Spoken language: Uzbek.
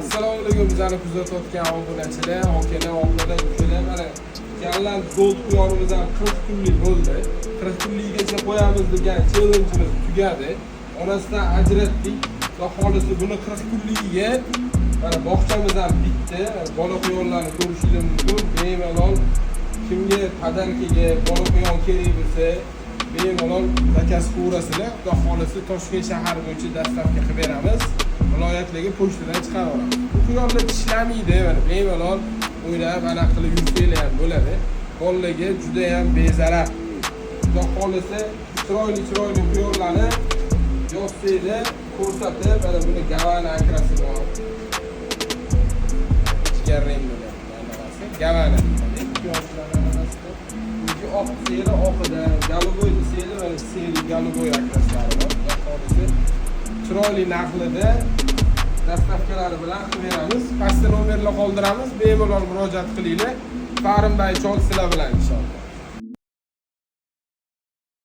Assalomu alaykum bizlarni kuzatayotgan obunachilar, akalar, opalar, ukalar. Mana kelgan gold quyonimiz ham 40 kunlik bo'ldi. 40 kunligigacha qo'yamiz degan challenge'imiz tugadi. Onasidan ajratdik. Xudo xolisi buni 40 kunligiga mana bog'chamiz ham bitdi. Bola quyonlarni ko'rishingiz mumkin. Bemalol kimga podarkaga bola quyon kerak bo'lsa, bemalol zakaz qilaverasizlar. Xudo xolisi Toshkent shahar bo'yicha dastavka qilib beramiz. Viloyatlarga pochtadan chiqaraveramiz. Bu quyonlar tishlamaydi, mana bemalol o'ylab aniq qilib yursanglar ham bo'ladi. Bolalarga juda ham bezarar. Xudo xolisi chiroyli quyonlarni yo'qsaydi ko'rsatib, mana buni Gavana akrasi bor. Jigarrang bo'lgan narsa. Gavana deydi. Quyonlarning orasida bunga oq seri oqida, galuboy desaydi, mana seri galuboy akraslari bor. Xudo xolisi chiroyli narxlarda dastavkalari bilan qilib beramiz. Pastda nomerlar qoldiramiz. Bemalol murojaat qilinglar. Farim Bay Chol sizlar bilan inshaalloh.